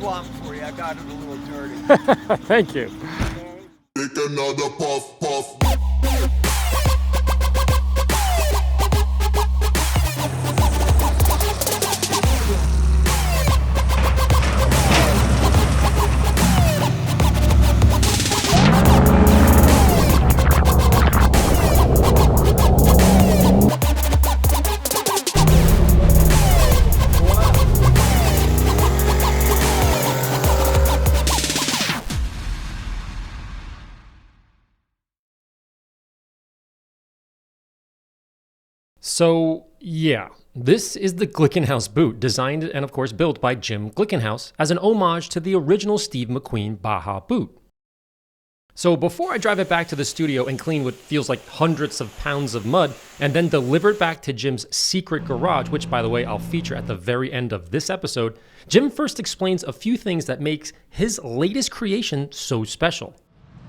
swamp for you. I got it a little dirty. Thank you. Take another puff, puff. So, yeah, this is the Glickenhaus boot, designed and of course built by Jim Glickenhaus as an homage to the original Steve McQueen Baja boot. So before I drive it back to the studio and clean what feels like hundreds of pounds of mud, and then deliver it back to Jim's secret garage, which by the way I'll feature at the very end of this episode, Jim first explains a few things that makes his latest creation so special.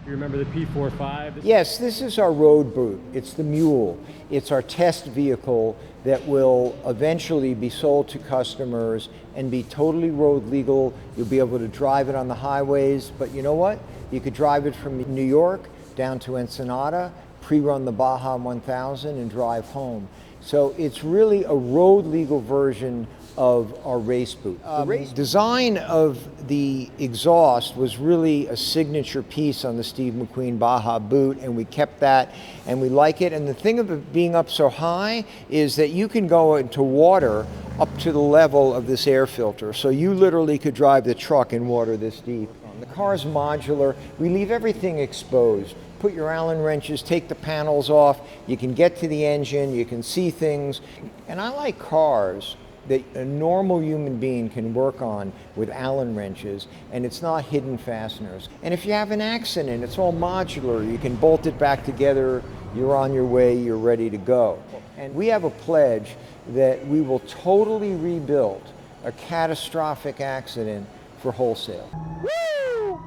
You remember the P45? Yes, this is our road boot. It's the Mule. It's our test vehicle that will eventually be sold to customers and be totally road legal. You'll be able to drive it on the highways, but you know what? You could drive it from New York down to Ensenada, pre-run the Baja 1000 and drive home. So it's really a road legal version of our race boot. The design of the exhaust was really a signature piece on the Steve McQueen Baja boot, and we kept that and we like it. And the thing of it being up so high is that you can go into water up to the level of this air filter. So you literally could drive the truck in water this deep. The car's modular. We leave everything exposed. Put your Allen wrenches, take the panels off. You can get to the engine, you can see things. And I like cars that a normal human being can work on with Allen wrenches, and it's not hidden fasteners. And if you have an accident, it's all modular. You can bolt it back together, you're on your way, you're ready to go. And we have a pledge that we will totally rebuild a catastrophic accident for wholesale. Woo!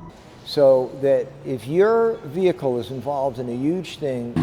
So that if your vehicle is involved in a huge thing,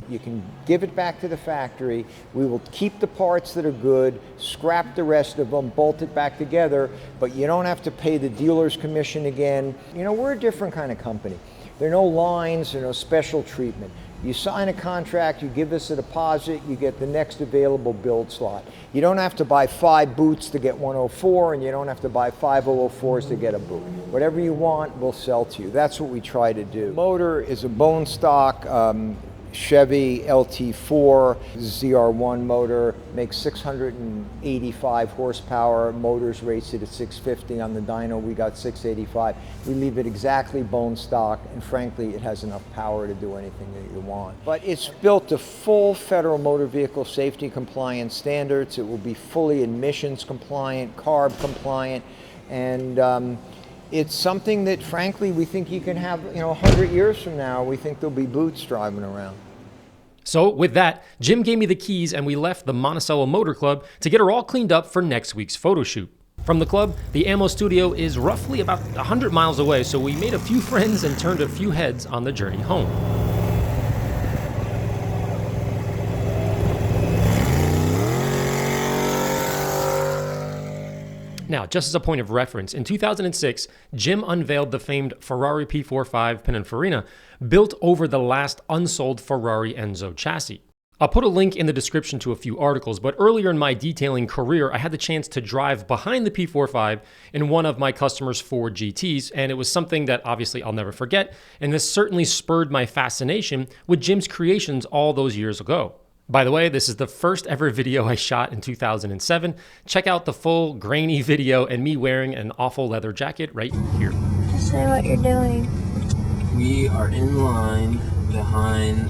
you can give it back to the factory. We will keep the parts that are good, scrap the rest of them, bolt it back together, but you don't have to pay the dealer's commission again. You know, we're a different kind of company. There are no lines, there are no special treatment. You sign a contract, you give us a deposit, you get the next available build slot. You don't have to buy 5 boots to get 104, and you don't have to buy 5 004s to get a boot. Whatever you want, we'll sell to you. That's what we try to do. The motor is a bone stock Chevy LT4 ZR1 motor, makes 685 horsepower. Motors rated at 650. On the dyno, we got 685. We leave it exactly bone stock, and frankly, it has enough power to do anything that you want. But it's built to full federal motor vehicle safety compliance standards. It will be fully emissions compliant, CARB compliant, and it's something that, frankly, we think you can have, 100 years from now, we think there'll be boots driving around. So with that, Jim gave me the keys and we left the Monticello Motor Club to get her all cleaned up for next week's photo shoot. From the club, the Ammo Studio is roughly about 100 miles away, so we made a few friends and turned a few heads on the journey home. Now, just as a point of reference, in 2006, Jim unveiled the famed Ferrari P45 Pininfarina, built over the last unsold Ferrari Enzo chassis. I'll put a link in the description to a few articles, but earlier in my detailing career, I had the chance to drive behind the P45 in one of my customers' Ford GTs, and it was something that obviously I'll never forget, and this certainly spurred my fascination with Jim's creations all those years ago. By the way, this is the first ever video I shot in 2007. Check out the full grainy video and me wearing an awful leather jacket right here. Just say what you're doing. We are in line behind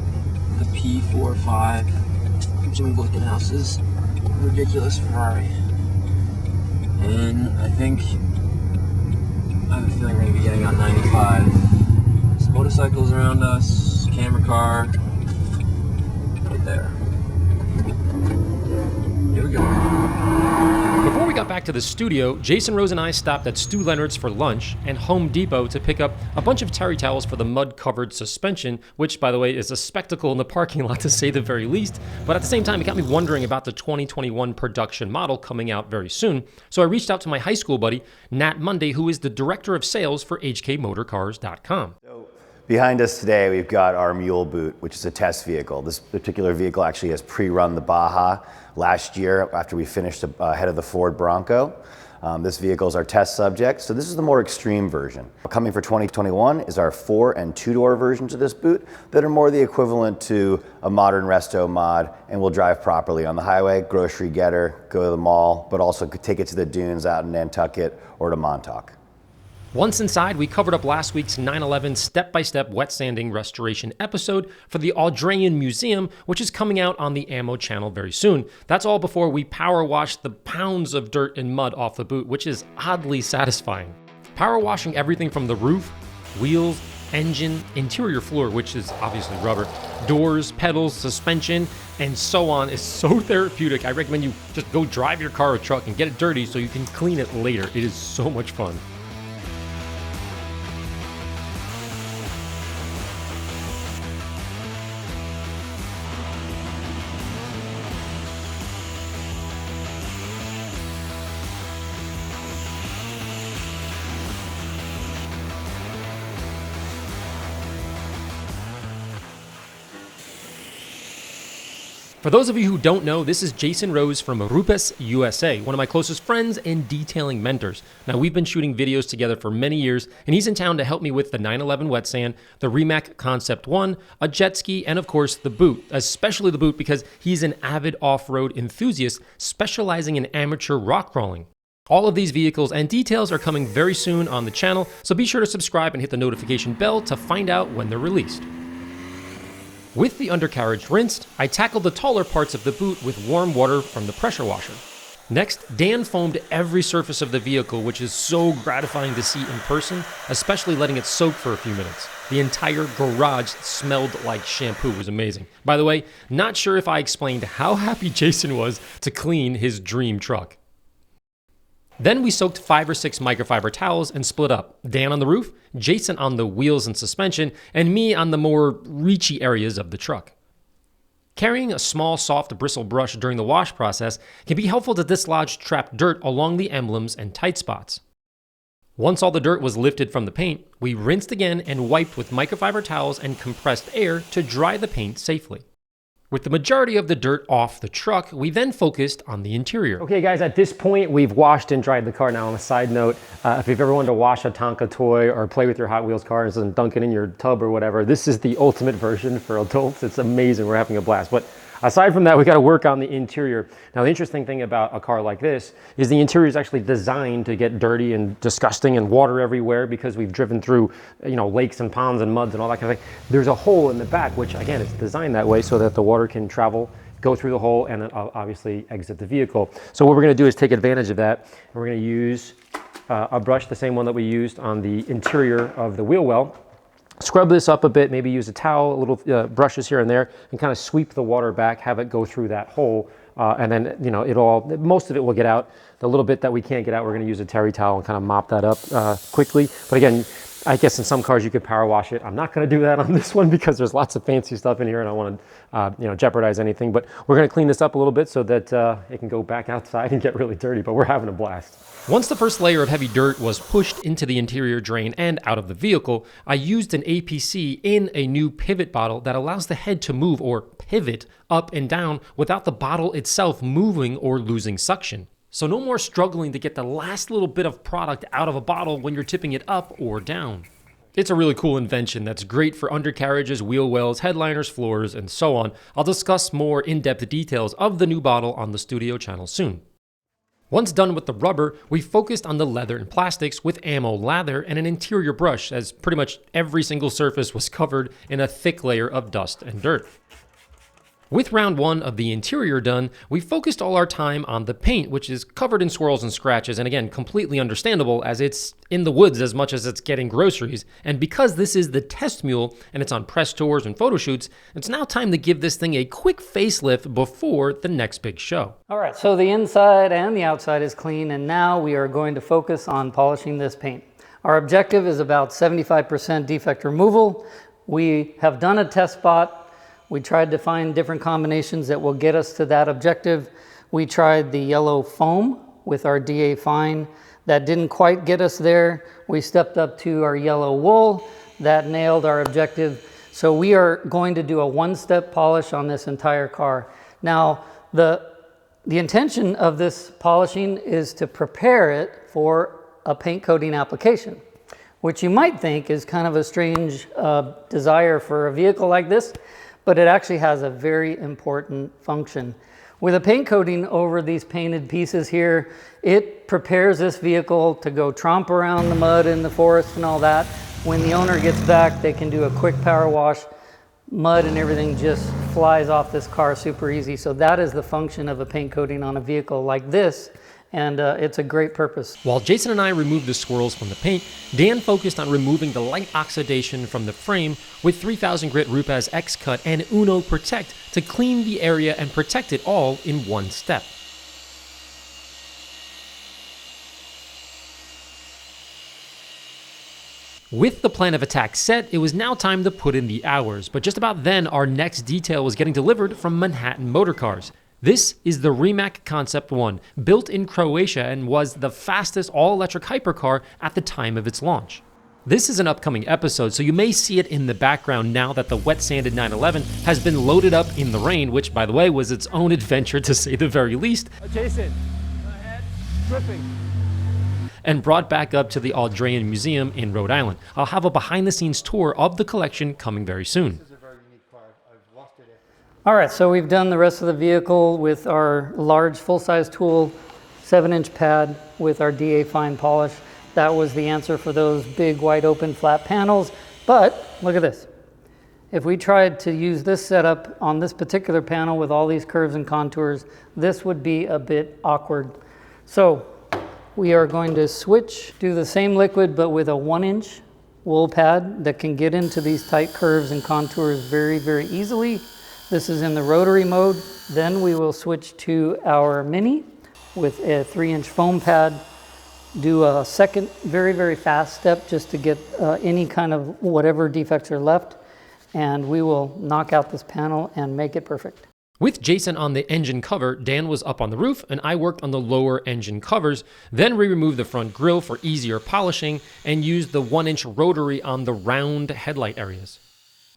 the P45, Jim Glickenhaus's ridiculous Ferrari. And I have a feeling we're going to be getting on 95. Some motorcycles around us, camera car, right there. Here we go. Before we got back to the studio, Jason Rose and I stopped at Stu Leonard's for lunch and Home Depot to pick up a bunch of terry towels for the mud-covered suspension, which, by the way, is a spectacle in the parking lot to say the very least. But at the same time, it got me wondering about the 2021 production model coming out very soon. So I reached out to my high school buddy, Nat Monday, who is the director of sales for HKMotorcars.com. Behind us today, we've got our Mule Boot, which is a test vehicle. This particular vehicle actually has pre-run the Baja last year after we finished ahead of the Ford Bronco. This vehicle is our test subject, so this is the more extreme version. Coming for 2021 is our 4- and 2-door versions of this boot that are more the equivalent to a modern resto mod and will drive properly on the highway, grocery getter, go to the mall, but also could take it to the dunes out in Nantucket or to Montauk. Once inside, we covered up last week's 911 step-by-step wet sanding restoration episode for the Aldryan Museum, which is coming out on the Ammo channel very soon. That's all before we power washed the pounds of dirt and mud off the boot, which is oddly satisfying. Power washing everything from the roof, wheels, engine, interior floor, which is obviously rubber, doors, pedals, suspension, and so on is so therapeutic. I recommend you just go drive your car or truck and get it dirty so you can clean it later. It is so much fun. For those of you who don't know, this is Jason Rose from Rupes USA, one of my closest friends and detailing mentors. Now, we've been shooting videos together for many years, and he's in town to help me with the 911 wet sand, the Rimac Concept 1, a jet ski, and of course the boot, especially the boot because he's an avid off-road enthusiast specializing in amateur rock crawling. All of these vehicles and details are coming very soon on the channel, so be sure to subscribe and hit the notification bell to find out when they're released. With the undercarriage rinsed, I tackled the taller parts of the boot with warm water from the pressure washer. Next, Dan foamed every surface of the vehicle, which is so gratifying to see in person, especially letting it soak for a few minutes. The entire garage smelled like shampoo. It was amazing. By the way, not sure if I explained how happy Jason was to clean his dream truck. Then we soaked 5 or 6 microfiber towels and split up. Dan on the roof, Jason on the wheels and suspension, and me on the more reachy areas of the truck. Carrying a small, soft bristle brush during the wash process can be helpful to dislodge trapped dirt along the emblems and tight spots. Once all the dirt was lifted from the paint, we rinsed again and wiped with microfiber towels and compressed air to dry the paint safely. With the majority of the dirt off the truck, we then focused on the interior. Okay guys, at this point, we've washed and dried the car. Now on a side note, if you've ever wanted to wash a Tonka toy or play with your Hot Wheels cars and dunk it in your tub or whatever, this is the ultimate version for adults. It's amazing, we're having a blast. But aside from that, we gotta work on the interior. Now the interesting thing about a car like this is the interior is actually designed to get dirty and disgusting and water everywhere because we've driven through, lakes and ponds and muds and all that kind of thing. There's a hole in the back, which again, is designed that way so that the water can travel, go through the hole, and then obviously exit the vehicle. So what we're gonna do is take advantage of that. And we're gonna use a brush, the same one that we used on the interior of the wheel well. Scrub this up a bit, maybe use a towel, little brushes here and there, and kind of sweep the water back, have it go through that hole, and then, most of it will get out. The little bit that we can't get out, we're gonna use a terry towel and kind of mop that up quickly. But again, I guess in some cars you could power wash it. I'm not gonna do that on this one because there's lots of fancy stuff in here and I don't wanna jeopardize anything, but we're gonna clean this up a little bit so that it can go back outside and get really dirty, but we're having a blast. Once the first layer of heavy dirt was pushed into the interior drain and out of the vehicle, I used an APC in a new pivot bottle that allows the head to move or pivot up and down without the bottle itself moving or losing suction. So no more struggling to get the last little bit of product out of a bottle when you're tipping it up or down. It's a really cool invention that's great for undercarriages, wheel wells, headliners, floors, and so on. I'll discuss more in-depth details of the new bottle on the studio channel soon. Once done with the rubber, we focused on the leather and plastics with ammo lather and an interior brush, as pretty much every single surface was covered in a thick layer of dust and dirt. With round one of the interior done, we focused all our time on the paint, which is covered in swirls and scratches, and again, completely understandable as it's in the woods as much as it's getting groceries. And because this is the test mule and it's on press tours and photo shoots, it's now time to give this thing a quick facelift before the next big show. All right, so the inside and the outside is clean, and now we are going to focus on polishing this paint. Our objective is about 75% defect removal. We have done a test spot. We tried to find different combinations that will get us to that objective. We tried the yellow foam with our DA Fine. That didn't quite get us there. We stepped up to our yellow wool. That nailed our objective. So we are going to do a one-step polish on this entire car. Now, the intention of this polishing is to prepare it for a paint coating application, which you might think is kind of a strange desire for a vehicle like this, but it actually has a very important function. With a paint coating over these painted pieces here, it prepares this vehicle to go tromp around the mud in the forest and all that. When the owner gets back, they can do a quick power wash. Mud and everything just flies off this car super easy. So that is the function of a paint coating on a vehicle like this. And it's a great purpose. While Jason and I removed the swirls from the paint, Dan focused on removing the light oxidation from the frame with 3000 grit Rupes X-Cut and Uno Protect to clean the area and protect it all in one step. With the plan of attack set, it was now time to put in the hours, but just about then our next detail was getting delivered from Manhattan Motor Cars. This is the Rimac Concept 1, built in Croatia and was the fastest all-electric hypercar at the time of its launch. This is an upcoming episode, so you may see it in the background now that the wet-sanded 911 has been loaded up in the rain, which, by the way, was its own adventure to say the very least. Jason, go ahead, dripping. And brought back up to the Audrain Museum in Rhode Island. I'll have a behind-the-scenes tour of the collection coming very soon. All right, so we've done the rest of the vehicle with our large full-size tool, 7-inch pad with our DA Fine polish. That was the answer for those big, wide open, flat panels. But look at this. If we tried to use this setup on this particular panel with all these curves and contours, this would be a bit awkward. So we are going to switch, do the same liquid, but with a 1-inch wool pad that can get into these tight curves and contours very, very easily. This is in the rotary mode. Then we will switch to our Mini with a 3-inch foam pad. Do a second very, very fast step just to get any kind of whatever defects are left. And we will knock out this panel and make it perfect. With Jason on the engine cover, Dan was up on the roof and I worked on the lower engine covers. Then we removed the front grille for easier polishing and used the 1-inch rotary on the round headlight areas.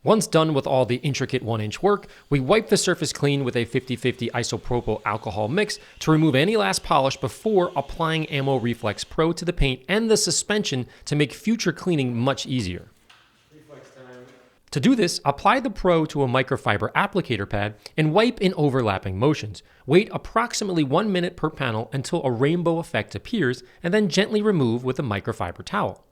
Once done with all the intricate 1-inch work, we wiped the surface clean with a 50-50 isopropyl alcohol mix to remove any last polish before applying Ammo Reflex Pro to the paint and the suspension to make future cleaning much easier. To do this, apply the Pro to a microfiber applicator pad and wipe in overlapping motions. Wait approximately 1 minute per panel until a rainbow effect appears and then gently remove with a microfiber towel.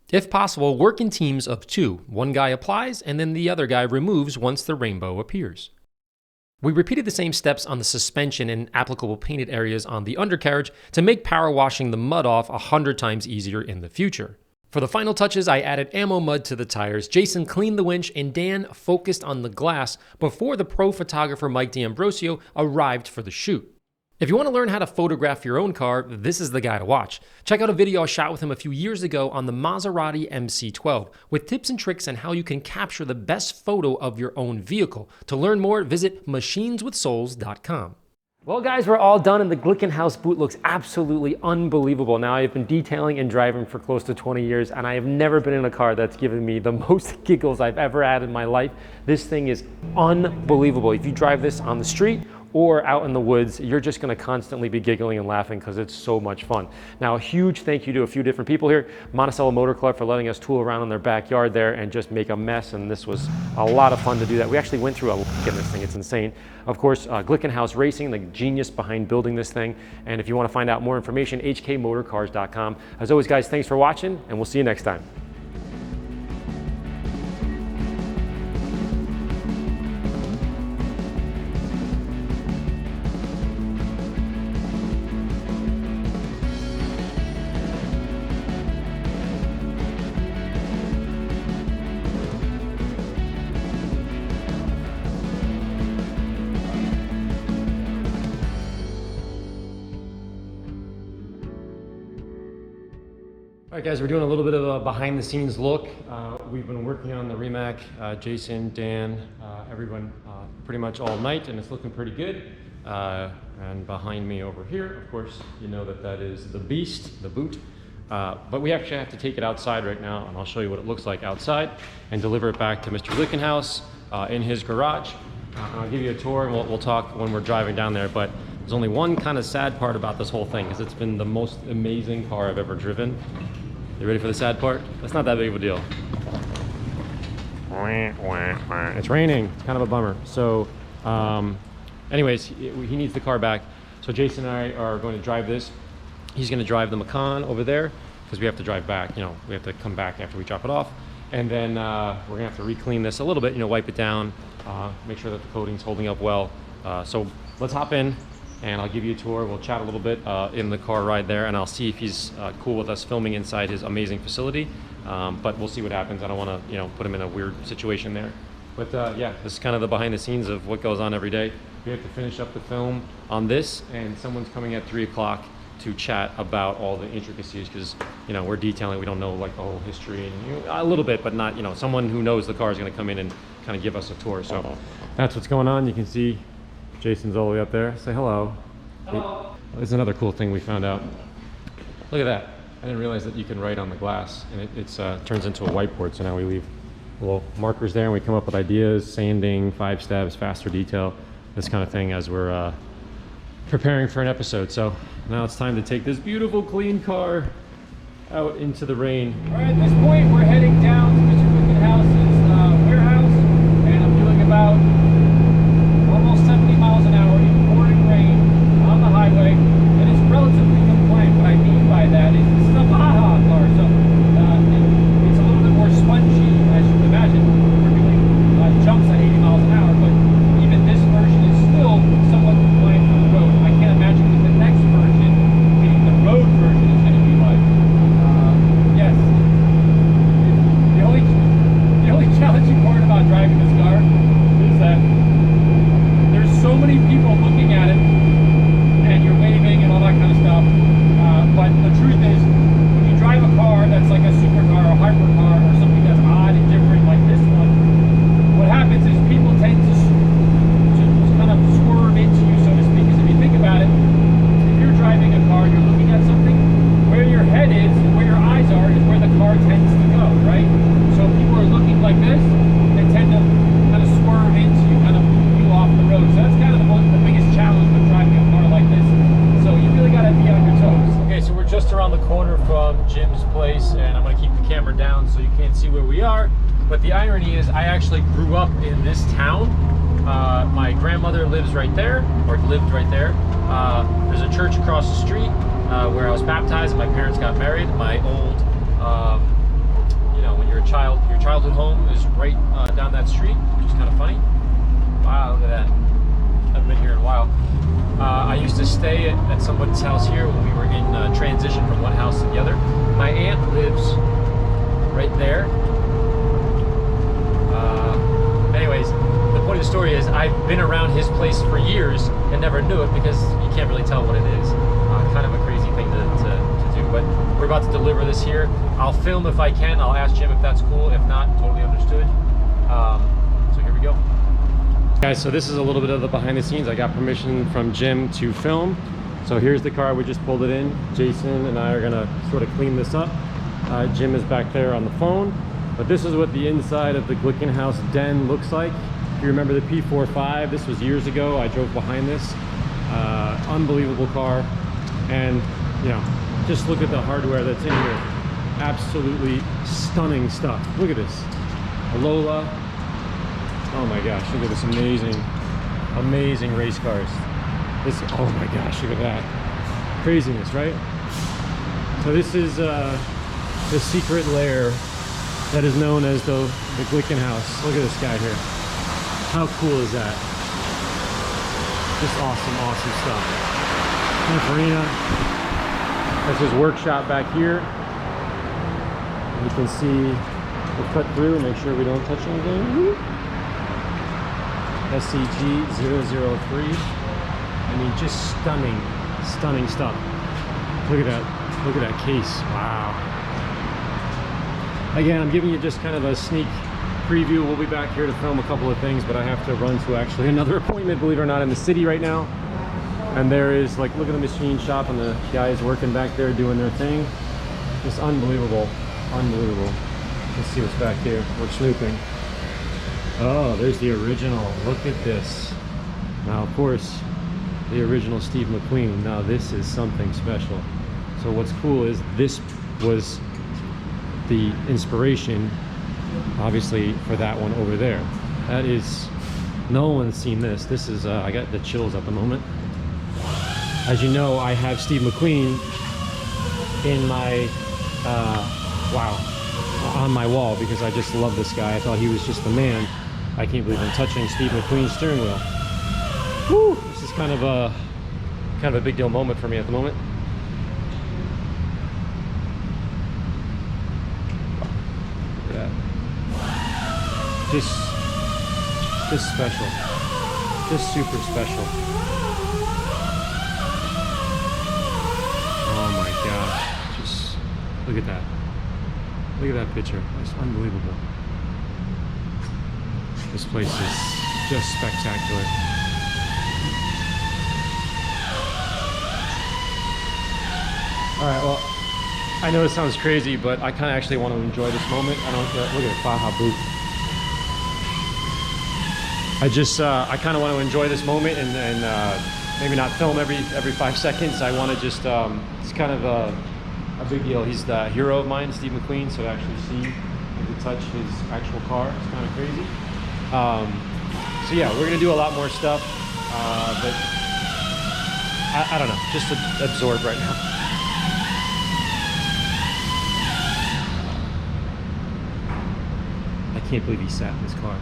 If possible, work in teams of 2. One guy applies and then the other guy removes once the rainbow appears. We repeated the same steps on the suspension and applicable painted areas on the undercarriage to make power washing the mud off 100 times easier in the future. For the final touches, I added ammo mud to the tires, Jason cleaned the winch, and Dan focused on the glass before the pro photographer Mike D'Ambrosio arrived for the shoot. If you want to learn how to photograph your own car, this is the guy to watch. Check out a video I shot with him a few years ago on the Maserati MC12 with tips and tricks on how you can capture the best photo of your own vehicle. To learn more, visit machineswithsouls.com. Well guys, we're all done and the Glickenhaus boot looks absolutely unbelievable. Now I've been detailing and driving for close to 20 years and I have never been in a car that's given me the most giggles I've ever had in my life. This thing is unbelievable. If you drive this on the street or out in the woods, you're just gonna constantly be giggling and laughing because it's so much fun. Now, a huge thank you to a few different people here. Monticello Motor Club for letting us tool around in their backyard there and just make a mess, and this was a lot of fun to do that. We actually went through a lot in this thing, it's insane. Of course, Glickenhaus Racing, the genius behind building this thing. And if you wanna find out more information, hkmotorcars.com. As always, guys, thanks for watching, and we'll see you next time. All right, guys, we're doing a little bit of a behind-the-scenes look. We've been working on the Rimac, Jason, Dan, everyone, pretty much all night, and it's looking pretty good. And behind me over here, of course, you know that is the Beast, the boot. But we actually have to take it outside right now, and I'll show you what it looks like outside, and deliver it back to Mr. Glickenhaus in his garage. And I'll give you a tour, and we'll talk when we're driving down there. But there's only one kind of sad part about this whole thing, because it's been the most amazing car I've ever driven. You ready for the sad part? That's not that big of a deal. It's raining. It's kind of a bummer. So, anyways, he needs the car back. So Jason and I are going to drive this. He's going to drive the Macan over there because we have to drive back. You know, we have to come back after we drop it off. And then we're going to have to re-clean this a little bit, you know, wipe it down, make sure that the coating's holding up well. So let's hop in and I'll give you a tour. We'll chat a little bit in the car ride there, and I'll see if he's cool with us filming inside his amazing facility. But we'll see what happens. I don't want to, you know, put him in a weird situation there. But yeah, this is kind of the behind the scenes of what goes on every day. We have to finish up the film on this, and someone's coming at 3 o'clock to chat about all the intricacies, because, you know, we're detailing. We don't know like the whole history, and you know, a little bit, but not, you know, someone who knows the car is going to come in and kind of give us a tour. So that's what's going on. You can see Jason's all the way up there. Say hello. Hello. There's another cool thing we found out. Look at that. I didn't realize that you can write on the glass, and it turns into a whiteboard. So now we leave little markers there, and we come up with ideas, sanding, 5 steps, faster detail, this kind of thing as we're preparing for an episode. So now it's time to take this beautiful clean car out into the rain. All right, at this point we're heading down to Mr. Glickenhaus's warehouse, and I'm doing about almost 70 miles an hour in pouring rain on the highway, and it's relatively compliant. What I mean by that is this is a Baja car, so it's a little bit more spongy, as you can imagine. We're doing jumps at 80 miles an hour, but even this version is still somewhat compliant for the road. I can't imagine what the next version, meaning the road version, is going to be like. Yes. The only challenging part about driving this car is that there's so many people looking at it, and you're waving and all that kind of stuff. But the truth is, when you drive a car that's like a supercar or a hypercar or something that's odd and different like this one, what happens is people tend to kind of swerve into you, so to speak. Because if you think about it, if you're driving a car, you're looking at something, where your head is and where your eyes are is where the car tends to go, right? So if people are looking like this, they tend to kind of swerve into you, kind of move you off the road. So that's kind of the biggest challenge with driving a car like this. So you really got to be on your toes. Okay, so we're just around the corner from Jim's place, and I'm going to keep the camera down so you can't see where we are. But the irony is I actually grew up in this town. My grandmother lives right there, or lived right there. There's a church across the street where I was baptized and my parents got married. My old, you know, when you're a child, your childhood home is right down that street, which is kind of funny. Wow, look at that. Haven't been here in a while. I used to stay at someone's house here when we were in transition from one house to the other. My aunt lives right there. Anyways, the point of the story is I've been around his place for years and never knew it because you can't really tell what it is. Kind of a crazy thing to do, but we're about to deliver this here. I'll film if I can. I'll ask Jim if that's cool. If not, totally understood. So here we go. Guys, so this is a little bit of the behind the scenes. I got permission from Jim to film. So here's the car, we just pulled it in. Jason and I are gonna sort of clean this up. Jim is back there on the phone. But this is what the inside of the Glickenhaus den looks like. If you remember the P45, this was years ago. I drove behind this. Unbelievable car. And, you know, just look at the hardware that's in here. Absolutely stunning stuff. Look at this. A Lola. Oh my gosh, look at this amazing race cars. This, oh my gosh, look at that. Craziness, right? So this is the secret lair that is known as the Glickenhaus. Look at this guy here. How cool is that? Just awesome stuff. Pininfarina. That's his workshop back here. You can see we'll cut through and make sure we don't touch anything. SCG-003. I mean, just stunning stuff. Look at that case. Wow. Again, I'm giving you just kind of a sneak preview. We'll be back here to film a couple of things, but I have to run to actually another appointment, believe it or not, in the city right now. And there is, like, look at the machine shop and the guys working back there doing their thing. Just unbelievable, unbelievable. Let's see what's back here. We're snooping. Oh, there's the original. Look at this. Now, of course, the original Steve McQueen. Now, this is something special. So what's cool is this was the inspiration, obviously, for that one over there. That is, no one's seen this. This is, I got the chills at the moment. As you know, I have Steve McQueen in my, on my wall because I just love this guy. I thought he was just the man. I can't believe I'm touching Steve McQueen's steering wheel. Woo! This is kind of a big deal moment for me at the moment. Yeah. Just special. Just super special. Oh my gosh. Just look at that. Look at that picture. It's unbelievable. This place is just spectacular. All right, well, I know it sounds crazy, but I kind of actually want to enjoy this moment. I don't look at Baja Boot. I kind of want to enjoy this moment and maybe not film every 5 seconds. I want to just, it's kind of a big deal. He's the hero of mine, Steve McQueen, so to actually see and to touch his actual car is kind of crazy. So yeah, we're gonna do a lot more stuff, but I don't know, just absorbed right now. I can't believe he sat in his car.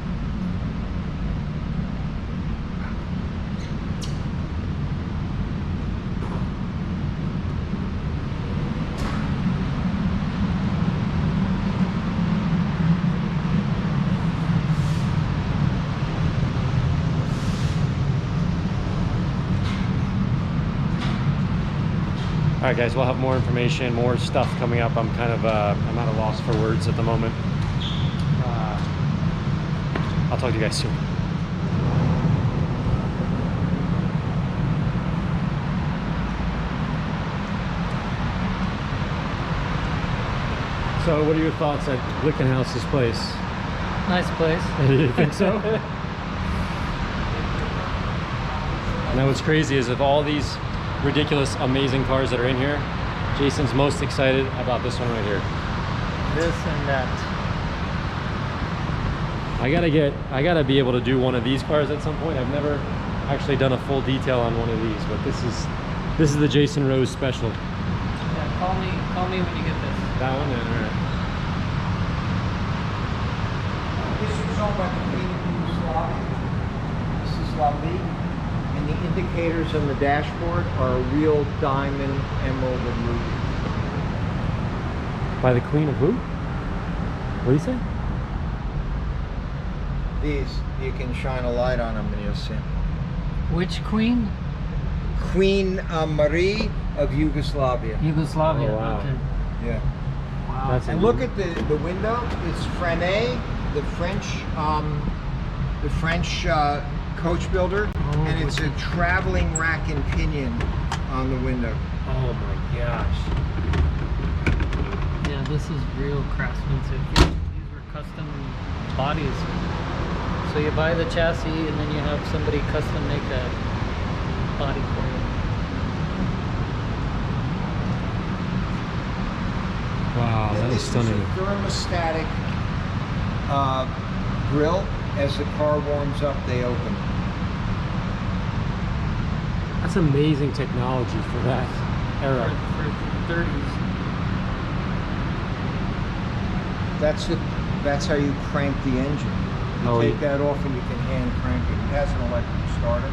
All right, guys, we'll have more information, more stuff coming up. I'm kind of, I'm at a loss for words at the moment. I'll talk to you guys soon. So, what are your thoughts at Glickenhaus's place? Nice place. You think so? Now, what's crazy is of all these ridiculous, amazing cars that are in here, Jason's most excited about this one right here. This and that. I gotta be able to do one of these cars at some point. I've never actually done a full detail on one of these, but this is the Jason Rose special. Yeah, call me when you get this. That one, then, all right. This was owned by the Queen of Yugoslavia. This is Lavi. And the indicators on the dashboard are a real diamond, emerald, and ruby. By the Queen of who? What do you say? These, you can shine a light on them and you'll see. Which queen? Queen Marie of Yugoslavia. Yugoslavia. Oh, wow. Okay. Yeah. Wow. That's And look at the window. It's Frane, the French coach builder, and it's a traveling rack and pinion on the window. Oh my gosh. Yeah, this is real craftsmanship. These were custom bodies. So you buy the chassis and then you have somebody custom make a body for you. Wow, that is stunning. This is a thermostatic grill. As the car warms up, they open. That's amazing technology for that era. For 30s. That's how you crank the engine. You Oh, take yeah. that off and you can hand crank it. It has an electric starter,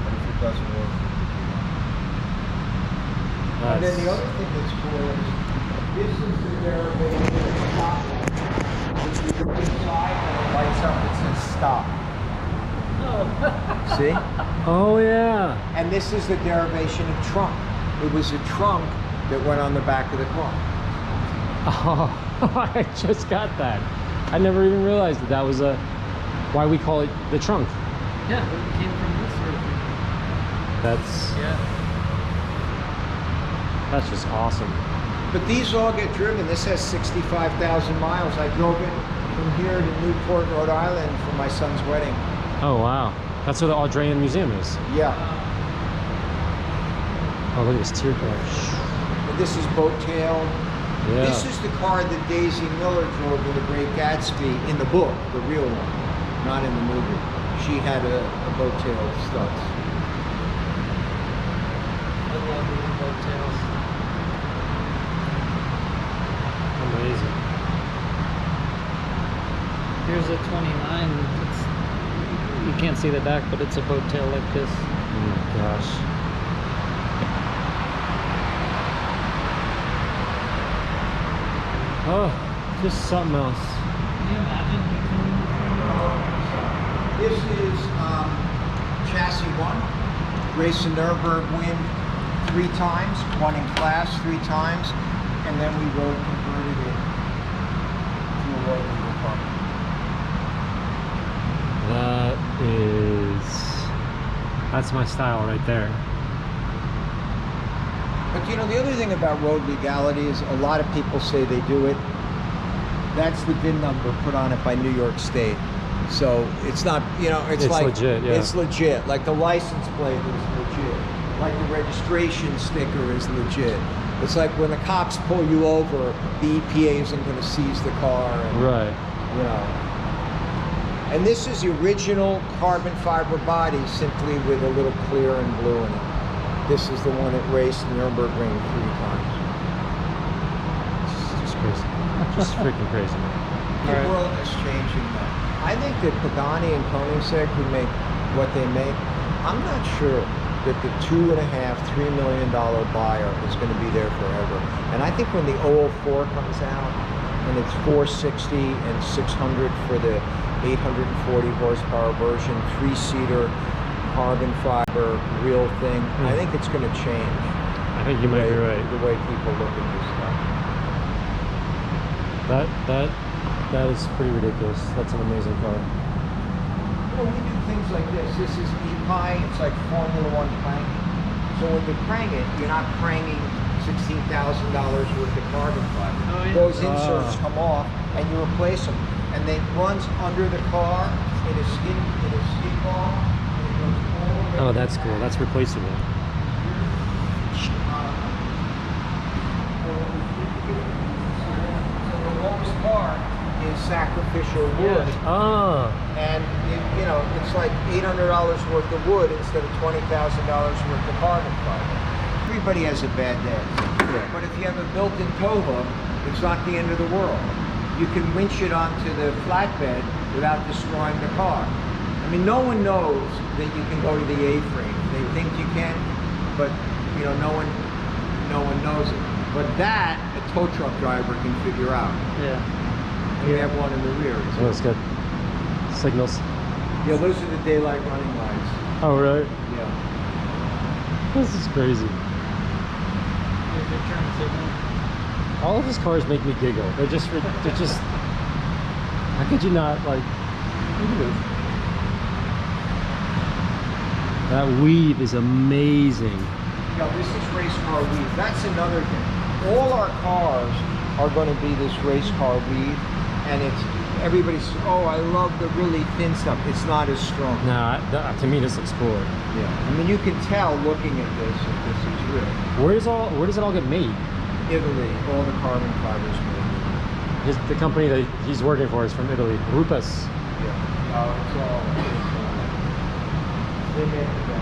but if it doesn't work, and then the other thing that's cool is this is the derivation of the top one. If you go inside and it lights up, it says stop. See? Oh yeah. And this is the derivation of trunk. It was a trunk that went on the back of the car. Oh, I just got that. I never even realized that that was why we call it the trunk. Yeah, it came from this sort of thing. That's just awesome. But these all get driven. This has 65,000 miles. I drove it from here to Newport, Rhode Island for my son's wedding. Oh wow, that's where the Audrey Museum is. Yeah. Oh, look at this tear gas. And this is Boat Tail. Yeah. This is the car that Daisy Miller drove in The Great Gatsby in the book, the real one, not in the movie. She had a Boat Tail Stutz. I love these boat tails. Amazing. Here's a 29. You can't see the back, but it's a boat tail like this. Oh my gosh. Oh, just something else. Can you imagine This is chassis 1. Race in Nürburgring win 3 times, won in class 3 times, and then we road converted it to a road legal car. That's my style right there. But you know, the other thing about road legality is a lot of people say they do it. That's the VIN number put on it by New York State. So it's not, you know, it's like legit, yeah. It's legit. Like the license plate is legit. Like the registration sticker is legit. It's like when the cops pull you over, the EPA isn't going to seize the car. And, Right. You know. And this is the original carbon fiber body, simply with a little clear and blue in it. This is the one that raced Nürburgring 3 times. It's just crazy. Just freaking crazy, man. The world is changing now. I think that Pagani and Koenigsegg, who make what they make, I'm not sure that the $2.5–3 million buyer is going to be there forever. And I think when the 004 comes out, and it's 460 and 600 for the 840 horsepower version, 3-seater, carbon fiber, real thing, I think it's going to change. I think you might be right. The way people look at this stuff. That is pretty ridiculous. That's an amazing car. Well, we do things like this. This is E-Pi. It's like Formula One cranking. So when you crank it, you're not cranking $16,000 worth of carbon fiber. Oh, yeah. Those inserts come off, and you replace them. And they runs under the car in a skid ball. And it goes all the way Oh, that's cool. That's replaceable. So the lowest part is sacrificial wood. Oh. And you know, it's like $800 worth of wood instead of $20,000 worth of carbon fiber. Everybody has a bad day. But if you have a built-in tow hook, it's not the end of the world. You can winch it onto the flatbed without destroying the car. I mean, no one knows that you can go to the A-frame. They think you can, but you know, no one knows it. But that a tow truck driver can figure out. Yeah. And we have one in the rear. Oh, that's good. Signals. Yeah, those are the daylight running lights. Oh, really? Yeah. This is crazy. All of his cars make me giggle. They're just, how could you not, like, look at this. That weave is amazing. Yeah, this is race car weave. That's another thing. All our cars are going to be this race car weave, and it's, everybody's, oh, I love the really thin stuff. It's not as strong. Nah, to me this looks cooler. Yeah. I mean, you can tell looking at this if this is real. Where does it all get made? Italy, all the carbon fibers made. The company that he's working for is from Italy, Rupas. Yeah. It's all they make the best.